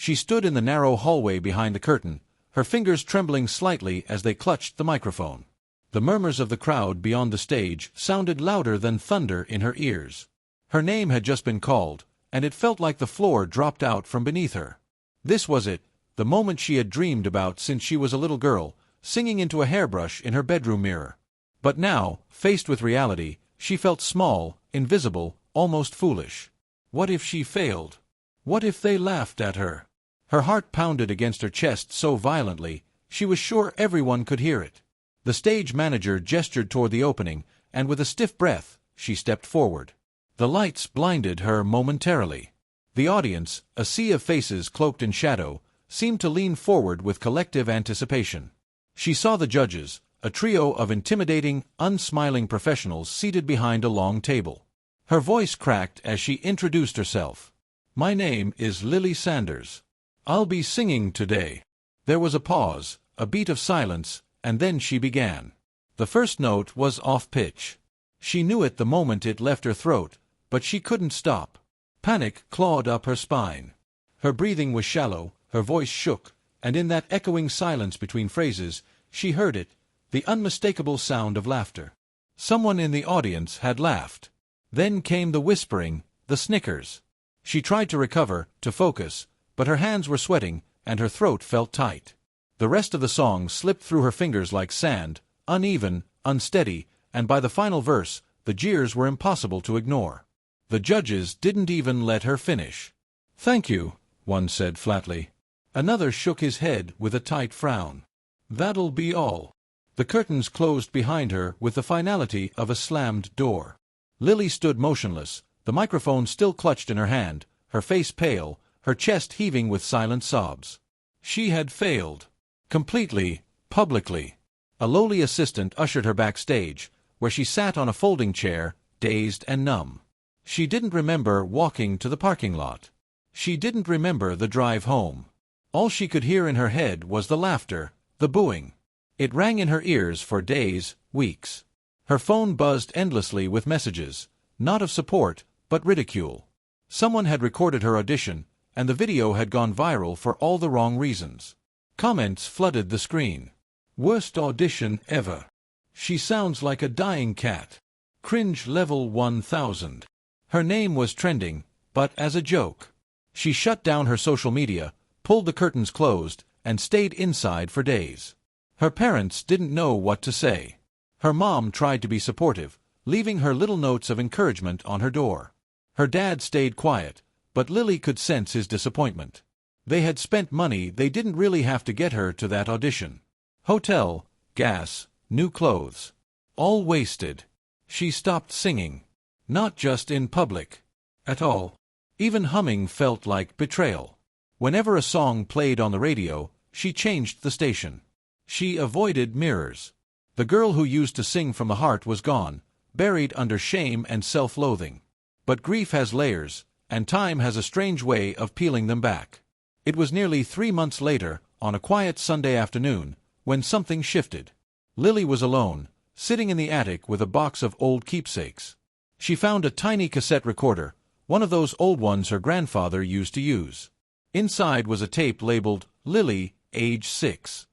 She stood in the narrow hallway behind the curtain, her fingers trembling slightly as they clutched the microphone. The murmurs of the crowd beyond the stage sounded louder than thunder in her ears. Her name had just been called, and it felt like the floor dropped out from beneath her. This was it, the moment she had dreamed about since she was a little girl, singing into a hairbrush in her bedroom mirror. But now, faced with reality, she felt small, invisible, almost foolish. What if she failed? What if they laughed at her? Her heart pounded against her chest so violently, she was sure everyone could hear it. The stage manager gestured toward the opening, and with a stiff breath, she stepped forward. The lights blinded her momentarily. The audience, a sea of faces cloaked in shadow, seemed to lean forward with collective anticipation. She saw the judges, a trio of intimidating, unsmiling professionals seated behind a long table. Her voice cracked as she introduced herself. "My name is Lily Sanders. I'll be singing today." There was a pause, a beat of silence, and then she began. The first note was off-pitch. She knew it the moment it left her throat, but she couldn't stop. Panic clawed up her spine. Her breathing was shallow, her voice shook, and in that echoing silence between phrases, she heard it, the unmistakable sound of laughter. Someone in the audience had laughed. Then came the whispering, the snickers. She tried to recover, to focus, but her hands were sweating, and her throat felt tight. The rest of the song slipped through her fingers like sand, uneven, unsteady, and by the final verse, the jeers were impossible to ignore. The judges didn't even let her finish. "Thank you," one said flatly. Another shook his head with a tight frown. "That'll be all." The curtains closed behind her with the finality of a slammed door. Lily stood motionless, the microphone still clutched in her hand, her face pale, her chest heaving with silent sobs. She had failed. Completely, publicly. A lowly assistant ushered her backstage, where she sat on a folding chair, dazed and numb. She didn't remember walking to the parking lot. She didn't remember the drive home. All she could hear in her head was the laughter, the booing. It rang in her ears for days, weeks. Her phone buzzed endlessly with messages, not of support, but ridicule. Someone had recorded her audition, and the video had gone viral for all the wrong reasons. Comments flooded the screen. "Worst audition ever. She sounds like a dying cat. Cringe level 1000. Her name was trending, but as a joke. She shut down her social media, pulled the curtains closed, and stayed inside for days. Her parents didn't know what to say. Her mom tried to be supportive, leaving her little notes of encouragement on her door. Her dad stayed quiet, but Lily could sense his disappointment. They had spent money they didn't really have to get her to that audition. Hotel, gas, new clothes. All wasted. She stopped singing. Not just in public. At all. Even humming felt like betrayal. Whenever a song played on the radio, she changed the station. She avoided mirrors. The girl who used to sing from the heart was gone, buried under shame and self-loathing. But grief has layers, and time has a strange way of peeling them back. It was nearly 3 months later, on a quiet Sunday afternoon, when something shifted. Lily was alone, sitting in the attic with a box of old keepsakes. She found a tiny cassette recorder, one of those old ones her grandfather used to use. Inside was a tape labeled, "Lily, age 6.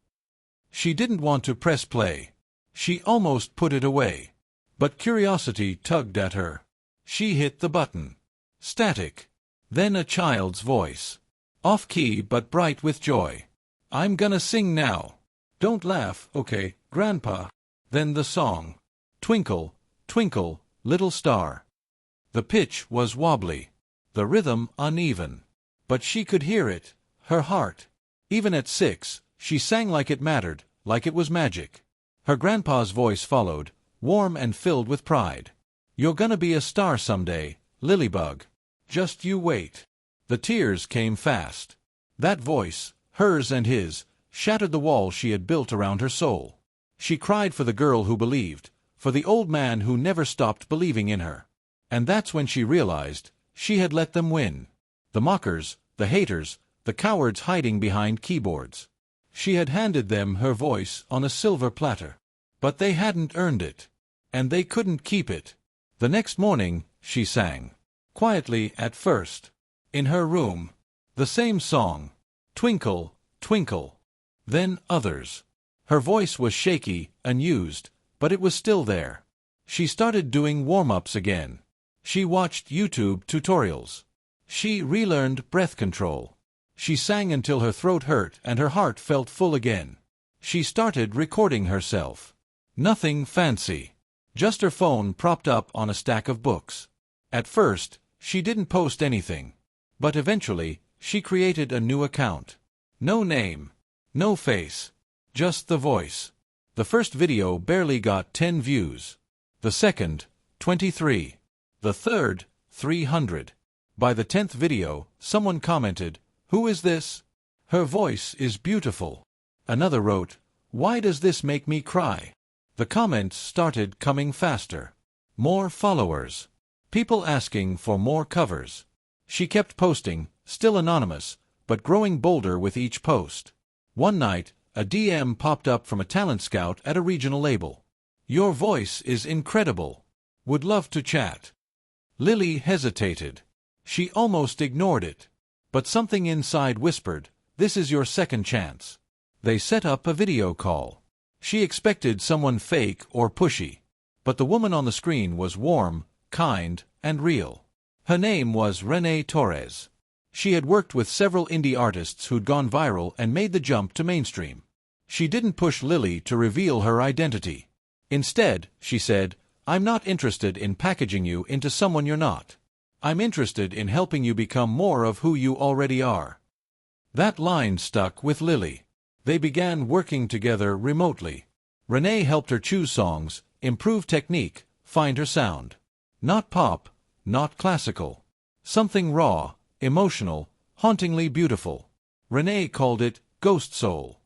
She didn't want to press play. She almost put it away. But curiosity tugged at her. She hit the button. Static. Then a child's voice. Off-key but bright with joy. "I'm gonna sing now. Don't laugh, okay, Grandpa." Then the song. "Twinkle, twinkle, little star." The pitch was wobbly. The rhythm uneven. But she could hear it, her heart. Even at 6, she sang like it mattered, like it was magic. Her grandpa's voice followed, warm and filled with pride. "You're gonna be a star someday, Lilybug. Just you wait." The tears came fast. That voice, hers and his, shattered the wall she had built around her soul. She cried for the girl who believed, for the old man who never stopped believing in her. And that's when she realized, she had let them win. The mockers, the haters, the cowards hiding behind keyboards. She had handed them her voice on a silver platter. But they hadn't earned it. And they couldn't keep it. The next morning, she sang. Quietly at first. In her room. The same song. Twinkle, twinkle. Then others. Her voice was shaky, unused, but it was still there. She started doing warm-ups again. She watched YouTube tutorials. She relearned breath control. She sang until her throat hurt and her heart felt full again. She started recording herself. Nothing fancy. Just her phone propped up on a stack of books. At first, she didn't post anything. But eventually, she created a new account. No name. No face. Just the voice. The first video barely got 10 views. The second, 23. The third, 300. By the 10th video, someone commented, "Who is this? Her voice is beautiful." Another wrote, "Why does this make me cry?" The comments started coming faster. More followers. People asking for more covers. She kept posting, still anonymous, but growing bolder with each post. One night, a DM popped up from a talent scout at a regional label. "Your voice is incredible. Would love to chat." Lily hesitated. She almost ignored it. But something inside whispered, "This is your second chance." They set up a video call. She expected someone fake or pushy. But the woman on the screen was warm, kind, and real. Her name was Renee Torres. She had worked with several indie artists who'd gone viral and made the jump to mainstream. She didn't push Lily to reveal her identity. Instead, she said, "I'm not interested in packaging you into someone you're not. I'm interested in helping you become more of who you already are." That line stuck with Lily. They began working together remotely. Renee helped her choose songs, improve technique, find her sound. Not pop, not classical. Something raw, emotional, hauntingly beautiful. Renee called it Ghost Soul.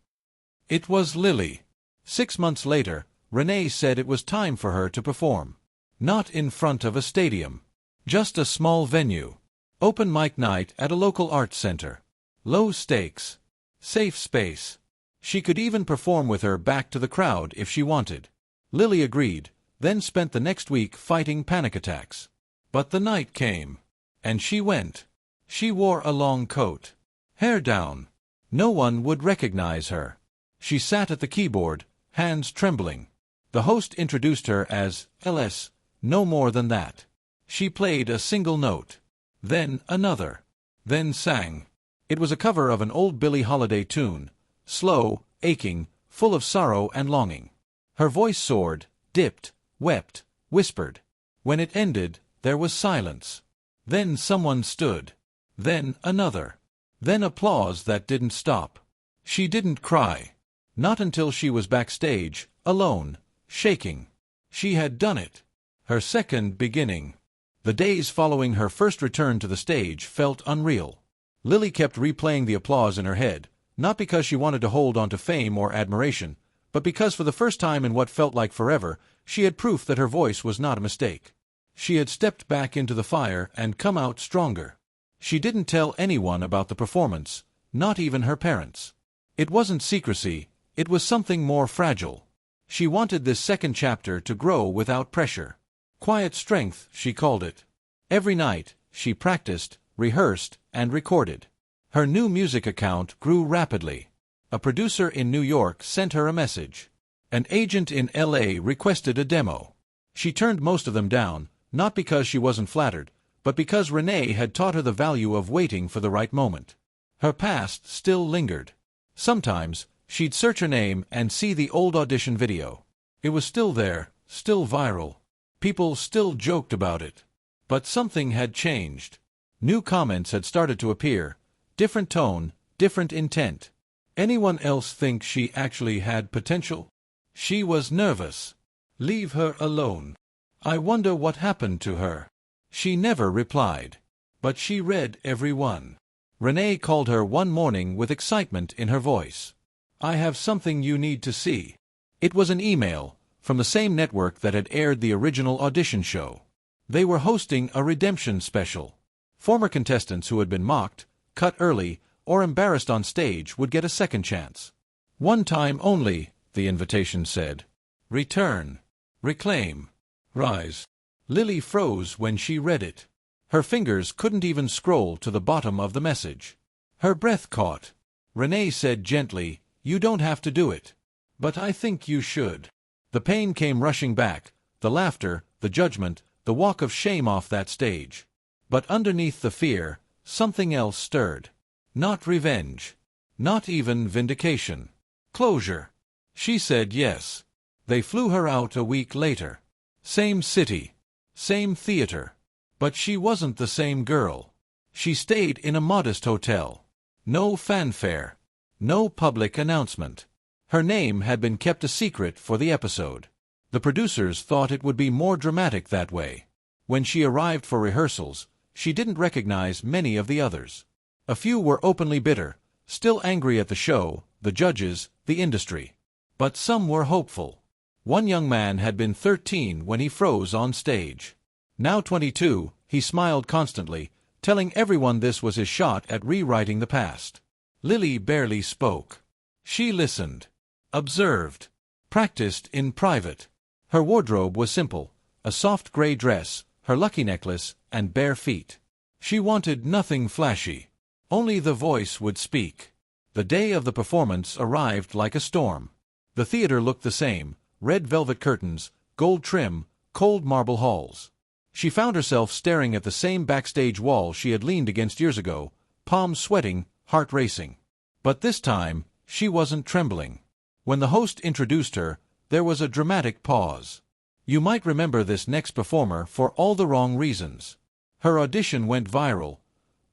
It was Lily. 6 months later, Renee said it was time for her to perform. Not in front of a stadium. Just a small venue. Open mic night at a local arts center. Low stakes. Safe space. She could even perform with her back to the crowd if she wanted. Lily agreed, then spent the next week fighting panic attacks. But the night came. And she went. She wore a long coat. Hair down. No one would recognize her. She sat at the keyboard, hands trembling. The host introduced her as LS, no more than that. She played a single note. Then another. Then sang. It was a cover of an old Billie Holiday tune. Slow, aching, full of sorrow and longing. Her voice soared, dipped, wept, whispered. When it ended, there was silence. Then someone stood. Then another. Then applause that didn't stop. She didn't cry. Not until she was backstage, alone, shaking. She had done it. Her second beginning. The days following her first return to the stage felt unreal. Lily kept replaying the applause in her head. Not because she wanted to hold on to fame or admiration, but because for the first time in what felt like forever, she had proof that her voice was not a mistake. She had stepped back into the fire and come out stronger. She didn't tell anyone about the performance, not even her parents. It wasn't secrecy, it was something more fragile. She wanted this second chapter to grow without pressure. Quiet strength, she called it. Every night, she practiced, rehearsed, and recorded. Her new music account grew rapidly. A producer in New York sent her a message. An agent in LA requested a demo. She turned most of them down, not because she wasn't flattered, but because Renee had taught her the value of waiting for the right moment. Her past still lingered. Sometimes, she'd search her name and see the old audition video. It was still there, still viral. People still joked about it. But something had changed. New comments had started to appear. Different tone, different intent. Anyone else think she actually had potential? She was nervous. Leave her alone. I wonder what happened to her. She never replied. But she read every one. Renee called her one morning with excitement in her voice. "I have something you need to see." It was an email, from the same network that had aired the original Audition show. They were hosting a redemption special. Former contestants who had been mocked, cut early, or embarrassed on stage would get a second chance. "One time only," the invitation said. "Return. Reclaim. Rise." Lily froze when she read it. Her fingers couldn't even scroll to the bottom of the message. Her breath caught. Renee said gently, "You don't have to do it. But I think you should." The pain came rushing back, the laughter, the judgment, the walk of shame off that stage. But underneath the fear, something else stirred. Not revenge. Not even vindication. Closure. She said yes. They flew her out a week later. Same city. Same theater. But she wasn't the same girl. She stayed in a modest hotel. No fanfare. No public announcement. Her name had been kept a secret for the episode. The producers thought it would be more dramatic that way. When she arrived for rehearsals, she didn't recognize many of the others. A few were openly bitter, still angry at the show, the judges, the industry. But some were hopeful. One young man had been 13 when he froze on stage. Now 22, he smiled constantly, telling everyone this was his shot at rewriting the past. Lily barely spoke. She listened. Observed. Practiced in private. Her wardrobe was simple, a soft gray dress, her lucky necklace, and bare feet. She wanted nothing flashy. Only the voice would speak. The day of the performance arrived like a storm. The theater looked the same, red velvet curtains, gold trim, cold marble halls. She found herself staring at the same backstage wall she had leaned against years ago, palms sweating, heart racing. But this time, she wasn't trembling. When the host introduced her, there was a dramatic pause. You might remember this next performer for all the wrong reasons. Her audition went viral,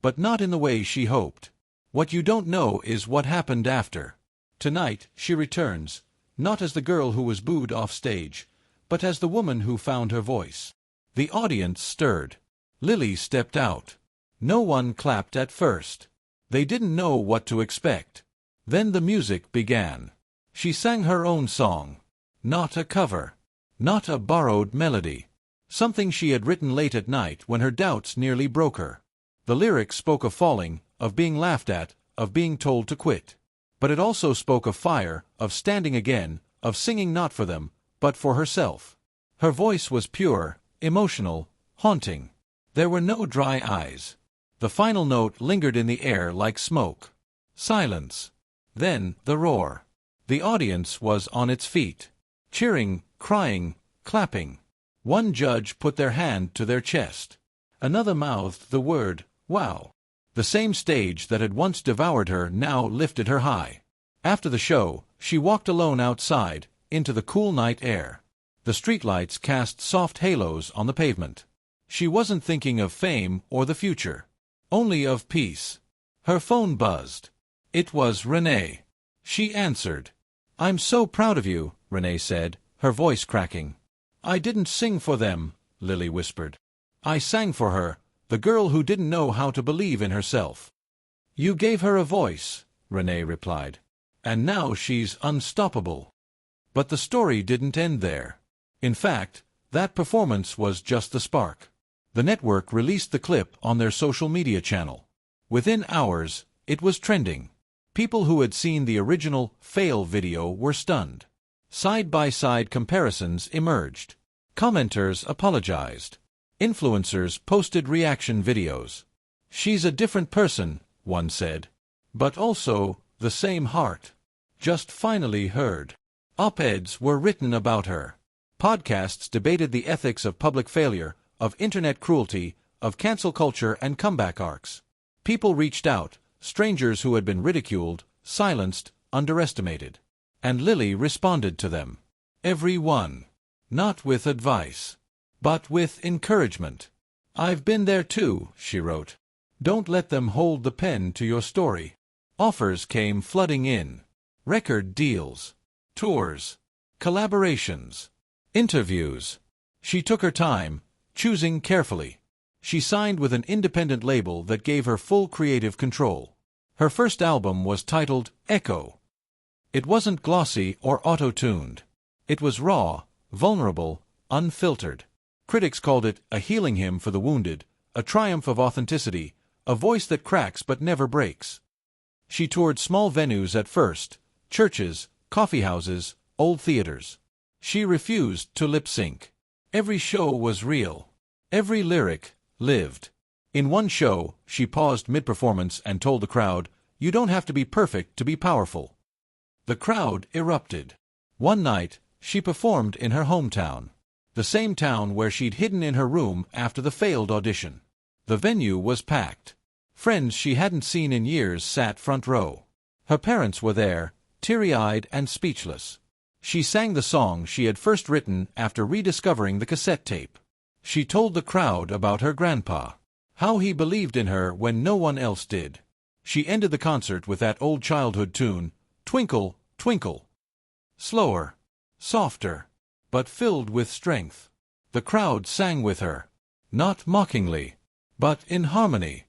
but not in the way she hoped. What you don't know is what happened after. Tonight, she returns, not as the girl who was booed off stage, but as the woman who found her voice. The audience stirred. Lily stepped out. No one clapped at first. They didn't know what to expect. Then the music began. She sang her own song. Not a cover. Not a borrowed melody. Something she had written late at night when her doubts nearly broke her. The lyrics spoke of falling, of being laughed at, of being told to quit. But it also spoke of fire, of standing again, of singing not for them, but for herself. Her voice was pure, emotional, haunting. There were no dry eyes. The final note lingered in the air like smoke. Silence. Then the roar. The audience was on its feet. Cheering, crying, clapping. One judge put their hand to their chest. Another mouthed the word, "Wow." The same stage that had once devoured her now lifted her high. After the show, she walked alone outside, into the cool night air. The streetlights cast soft halos on the pavement. She wasn't thinking of fame or the future. Only of peace. Her phone buzzed. It was Renee. She answered. "I'm so proud of you," Renee said, her voice cracking. "I didn't sing for them," Lily whispered. "I sang for her, the girl who didn't know how to believe in herself." "You gave her a voice," Renee replied. "And now she's unstoppable." But the story didn't end there. In fact, that performance was just the spark. The network released the clip on their social media channel. Within hours, it was trending. People who had seen the original fail video were stunned. Side-by-side comparisons emerged. Commenters apologized. Influencers posted reaction videos. "She's a different person," one said. "But also, the same heart. Just finally heard." Op-eds were written about her. Podcasts debated the ethics of public failure, of internet cruelty, of cancel culture and comeback arcs. People reached out, strangers who had been ridiculed, silenced, underestimated. And Lily responded to them. Every one. Not with advice, but with encouragement. "I've been there too," she wrote. "Don't let them hold the pen to your story." Offers came flooding in. Record deals. Tours. Collaborations. Interviews. She took her time, choosing carefully. She signed with an independent label that gave her full creative control. Her first album was titled Echo. It wasn't glossy or auto-tuned. It was raw, vulnerable, unfiltered. Critics called it a healing hymn for the wounded, a triumph of authenticity, a voice that cracks but never breaks. She toured small venues at first, churches, coffeehouses, old theaters. She refused to lip-sync. Every show was real. Every lyric lived. In one show, she paused mid-performance and told the crowd, You don't have to be perfect to be powerful." The crowd erupted. One night, she performed in her hometown, the same town where she'd hidden in her room after the failed audition. The venue was packed. Friends she hadn't seen in years sat front row. Her parents were there, teary-eyed and speechless. She sang the song she had first written after rediscovering the cassette tape. She told the crowd about her grandpa, how he believed in her when no one else did. She ended the concert with that old childhood tune, "Twinkle, Twinkle." Slower, softer, but filled with strength. The crowd sang with her, not mockingly, but in harmony.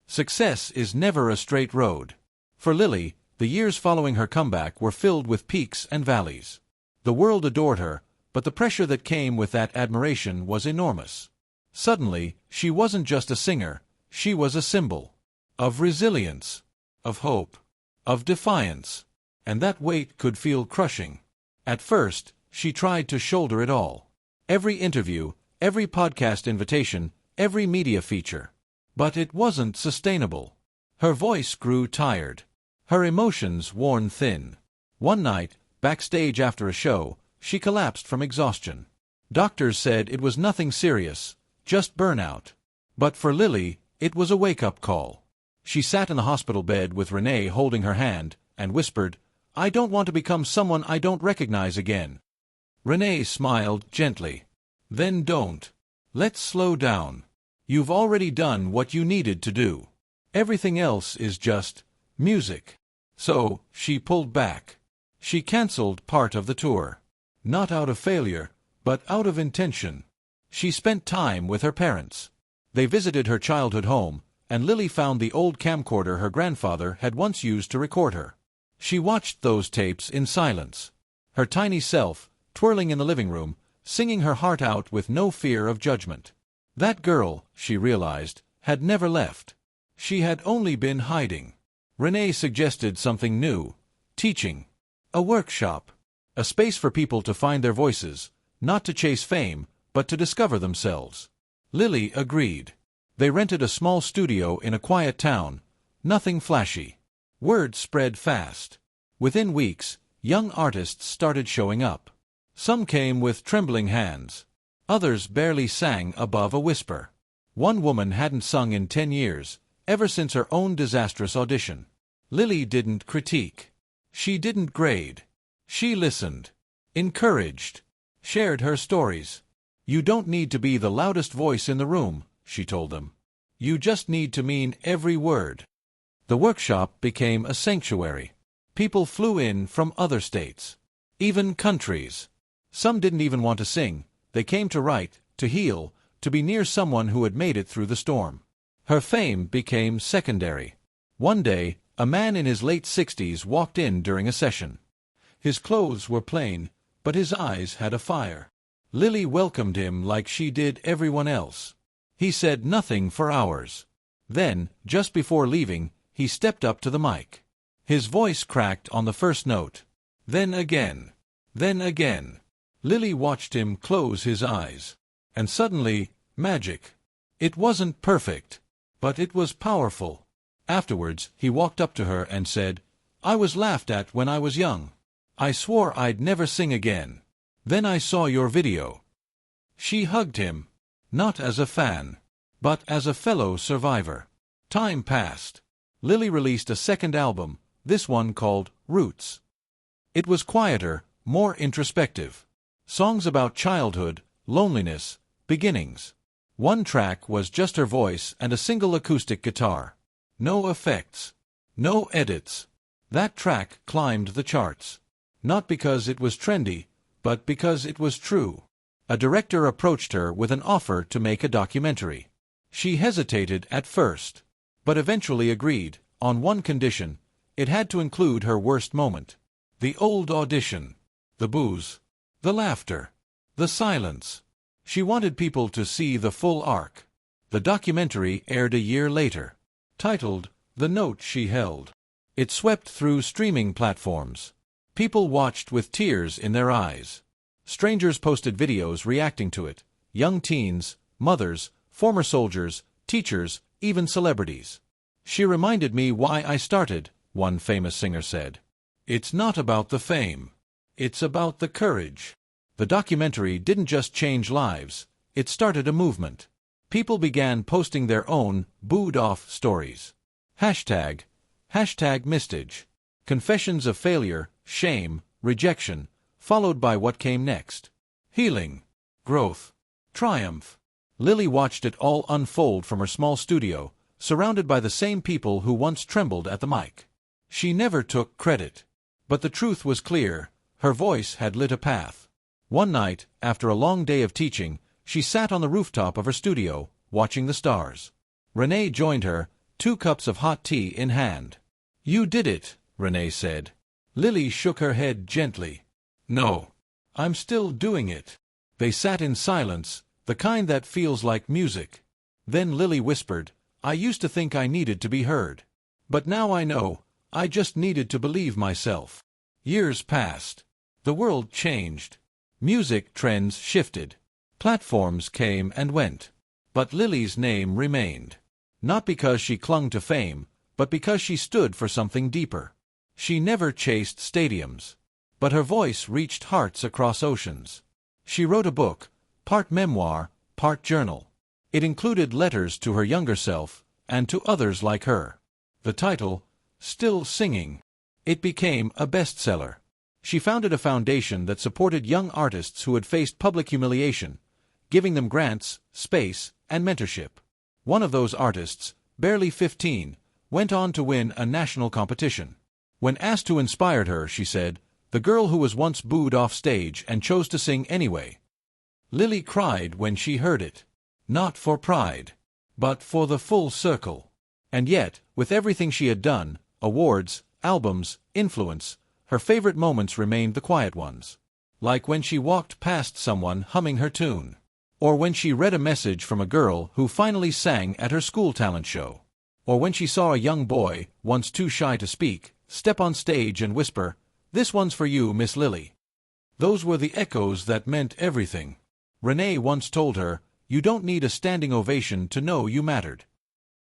Success is never a straight road. For Lily, the years following her comeback were filled with peaks and valleys. The world adored her, but the pressure that came with that admiration was enormous. Suddenly, she wasn't just a singer, she was a symbol of resilience, of hope, of defiance, and that weight could feel crushing. At first, she tried to shoulder it all. Every interview, every podcast invitation, every media feature. But it wasn't sustainable. Her voice grew tired, her emotions worn thin. One night, backstage after a show, she collapsed from exhaustion. Doctors said it was nothing serious, just burnout. But for Lily, it was a wake-up call. She sat in the hospital bed with Renee holding her hand, and whispered, "I don't want to become someone I don't recognize again." Renee smiled gently. "Then don't. Let's slow down. You've already done what you needed to do. Everything else is just music." So, she pulled back. She canceled part of the tour. Not out of failure, but out of intention. She spent time with her parents. They visited her childhood home, and Lily found the old camcorder her grandfather had once used to record her. She watched those tapes in silence. Her tiny self, twirling in the living room, singing her heart out with no fear of judgment. That girl, she realized, had never left. She had only been hiding. Renee suggested something new. Teaching. A workshop. A space for people to find their voices, not to chase fame, but to discover themselves. Lily agreed. They rented a small studio in a quiet town. Nothing flashy. Word spread fast. Within weeks, young artists started showing up. Some came with trembling hands. Others barely sang above a whisper. One woman hadn't sung in 10 years, ever since her own disastrous audition. Lily didn't critique. She didn't grade. She listened, encouraged, shared her stories. "You don't need to be the loudest voice in the room," she told them. "You just need to mean every word." The workshop became a sanctuary. People flew in from other states, even countries. Some didn't even want to sing. They came to write, to heal, to be near someone who had made it through the storm. Her fame became secondary. One day, a man in his late 60s walked in during a session. His clothes were plain, but his eyes had a fire. Lily welcomed him like she did everyone else. He said nothing for hours. Then, just before leaving, he stepped up to the mic. His voice cracked on the first note. Then again. Then again. Lily watched him close his eyes. And suddenly, magic. It wasn't perfect, but it was powerful. Afterwards, he walked up to her and said, "I was laughed at when I was young. I swore I'd never sing again. Then I saw your video." She hugged him, not as a fan, but as a fellow survivor. Time passed. Lily released a second album, this one called Roots. It was quieter, more introspective. Songs about childhood, loneliness, beginnings. One track was just her voice and a single acoustic guitar. No effects. No edits. That track climbed the charts. Not because it was trendy, but because it was true. A director approached her with an offer to make a documentary. She hesitated at first, but eventually agreed, on one condition: it had to include her worst moment. The old audition. The booze. The laughter. The silence. She wanted people to see the full arc. The documentary aired a year later. Titled, The Note She Held. It swept through streaming platforms. People watched with tears in their eyes. Strangers posted videos reacting to it. Young teens, mothers, former soldiers, teachers, even celebrities. She reminded me why I started, one famous singer said. It's not about the fame. It's about the courage. The documentary didn't just change lives, it started a movement. People began posting their own booed-off stories. Hashtag Mistage. Confessions of failure, shame, rejection, followed by what came next. Healing, growth, triumph. Lily watched it all unfold from her small studio, surrounded by the same people who once trembled at the mic. She never took credit. But the truth was clear, her voice had lit a path. One night, after a long day of teaching, she sat on the rooftop of her studio, watching the stars. Renee joined her, 2 cups of hot tea in hand. "You did it," Renee said. Lily shook her head gently. "No. I'm still doing it." They sat in silence, the kind that feels like music. Then Lily whispered, "I used to think I needed to be heard. But now I know, I just needed to believe myself." Years passed. The world changed. Music trends shifted. Platforms came and went. But Lily's name remained. Not because she clung to fame, but because she stood for something deeper. She never chased stadiums. But her voice reached hearts across oceans. She wrote a book, part memoir, part journal. It included letters to her younger self, and to others like her. The title, Still Singing. It became a bestseller. She founded a foundation that supported young artists who had faced public humiliation, giving them grants, space, and mentorship. One of those artists, barely 15, went on to win a national competition. When asked who inspired her, she said, "The girl who was once booed off stage and chose to sing anyway." Lily cried when she heard it. Not for pride, but for the full circle. And yet, with everything she had done, awards, albums, influence, her favorite moments remained the quiet ones. Like when she walked past someone humming her tune. Or when she read a message from a girl who finally sang at her school talent show. Or when she saw a young boy, once too shy to speak, step on stage and whisper, "This one's for you, Miss Lily." Those were the echoes that meant everything. Renee once told her, "You don't need a standing ovation to know you mattered."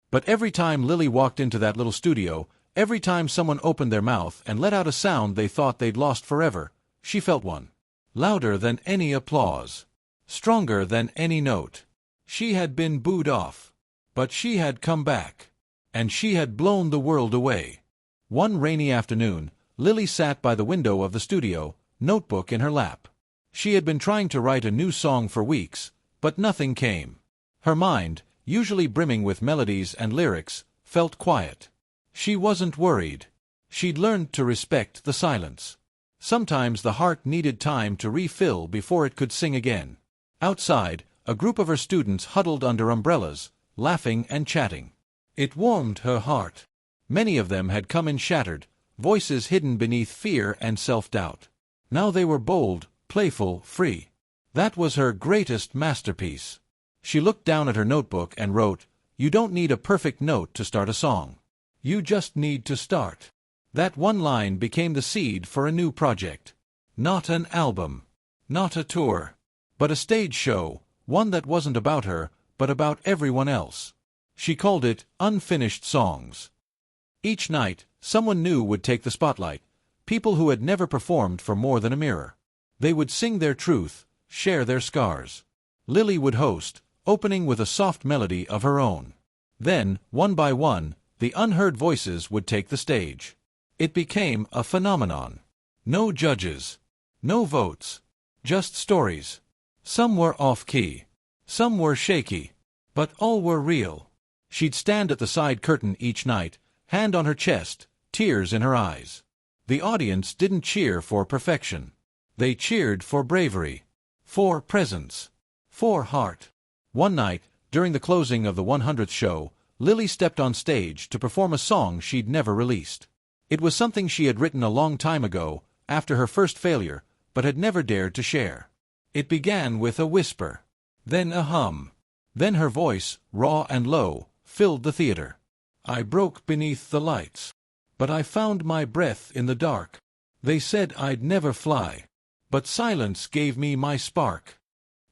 But every time Lily walked into that little studio, every time someone opened their mouth and let out a sound they thought they'd lost forever, she felt one. Louder than any applause. Stronger than any note. She had been booed off. But she had come back. And she had blown the world away. One rainy afternoon, Lily sat by the window of the studio, notebook in her lap. She had been trying to write a new song for weeks, but nothing came. Her mind, usually brimming with melodies and lyrics, felt quiet. She wasn't worried. She'd learned to respect the silence. Sometimes the heart needed time to refill before it could sing again. Outside, a group of her students huddled under umbrellas, laughing and chatting. It warmed her heart. Many of them had come in shattered, voices hidden beneath fear and self-doubt. Now they were bold, playful, free. That was her greatest masterpiece. She looked down at her notebook and wrote, "You don't need a perfect note to start a song. You just need to start." That one line became the seed for a new project. Not an album. Not a tour. But a stage show, one that wasn't about her, but about everyone else. She called it Unfinished Songs. Each night, someone new would take the spotlight, people who had never performed for more than a mirror. They would sing their truth, share their scars. Lily would host, opening with a soft melody of her own. Then, one by one, the unheard voices would take the stage. It became a phenomenon. No judges. No votes. Just stories. Some were off-key. Some were shaky. But all were real. She'd stand at the side curtain each night, hand on her chest, tears in her eyes. The audience didn't cheer for perfection. They cheered for bravery. For presence. For heart. One night, during the closing of the 100th show, Lily stepped on stage to perform a song she'd never released. It was something she had written a long time ago, after her first failure, but had never dared to share. It began with a whisper. Then a hum. Then her voice, raw and low, filled the theater. "I broke beneath the lights. But I found my breath in the dark. They said I'd never fly. But silence gave me my spark."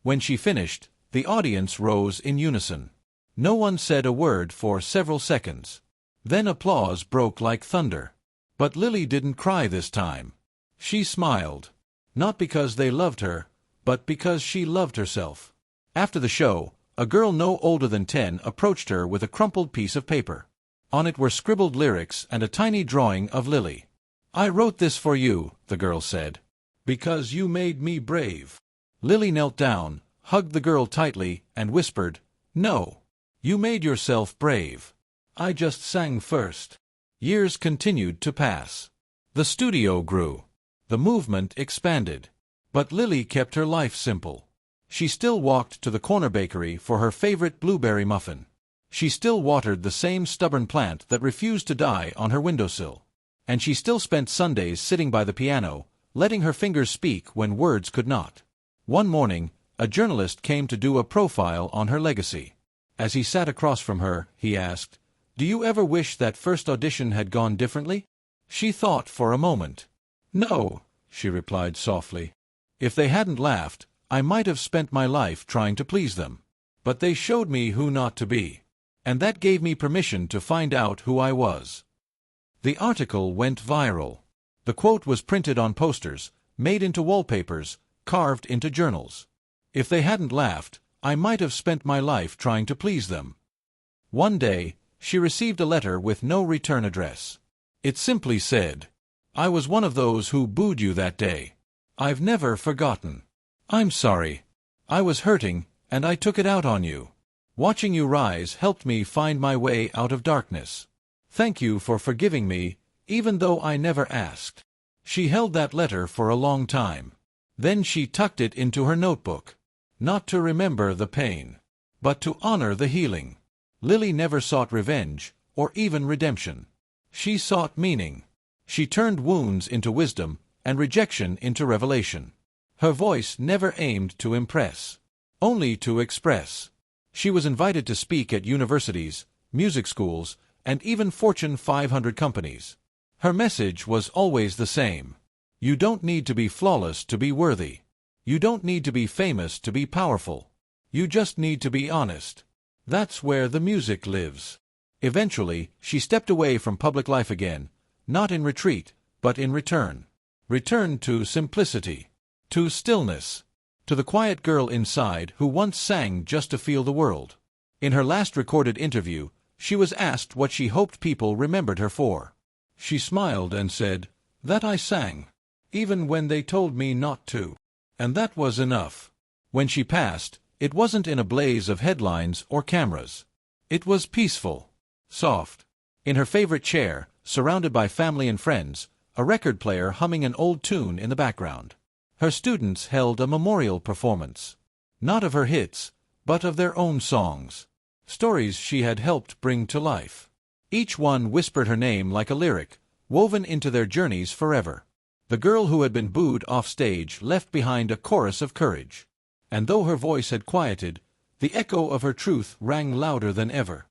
When she finished, the audience rose in unison. No one said a word for several seconds. Then applause broke like thunder. But Lily didn't cry this time. She smiled. Not because they loved her, but because she loved herself. After the show, a girl no older than 10 approached her with a crumpled piece of paper. On it were scribbled lyrics and a tiny drawing of Lily. "I wrote this for you," the girl said, "because you made me brave." Lily knelt down, hugged the girl tightly, and whispered, "No. You made yourself brave. I just sang first." Years continued to pass. The studio grew. The movement expanded. But Lily kept her life simple. She still walked to the corner bakery for her favorite blueberry muffin. She still watered the same stubborn plant that refused to die on her windowsill. And she still spent Sundays sitting by the piano, letting her fingers speak when words could not. One morning, a journalist came to do a profile on her legacy. As he sat across from her, he asked, "Do you ever wish that first audition had gone differently?" She thought for a moment. "No," she replied softly. "If they hadn't laughed, I might have spent my life trying to please them. But they showed me who not to be. And that gave me permission to find out who I was." The article went viral. The quote was printed on posters, made into wallpapers, carved into journals. If they hadn't laughed, I might have spent my life trying to please them. One day, she received a letter with no return address. It simply said, "I was one of those who booed you that day. I've never forgotten. I'm sorry. I was hurting, and I took it out on you. Watching you rise helped me find my way out of darkness. Thank you for forgiving me, even though I never asked." She held that letter for a long time. Then she tucked it into her notebook. Not to remember the pain, but to honor the healing. Lily never sought revenge, or even redemption. She sought meaning. She turned wounds into wisdom, and rejection into revelation. Her voice never aimed to impress, only to express. She was invited to speak at universities, music schools, and even Fortune 500 companies. Her message was always the same. You don't need to be flawless to be worthy. You don't need to be famous to be powerful. You just need to be honest. That's where the music lives. Eventually, she stepped away from public life again, not in retreat, but in return. Return to simplicity, to stillness, to the quiet girl inside who once sang just to feel the world. In her last recorded interview, she was asked what she hoped people remembered her for. She smiled and said, "That I sang, even when they told me not to." And that was enough. When she passed, it wasn't in a blaze of headlines or cameras. It was peaceful, soft. In her favorite chair, surrounded by family and friends, a record player humming an old tune in the background. Her students held a memorial performance. Not of her hits, but of their own songs. Stories she had helped bring to life. Each one whispered her name like a lyric, woven into their journeys forever. The girl who had been booed off stage left behind a chorus of courage. And though her voice had quieted, the echo of her truth rang louder than ever.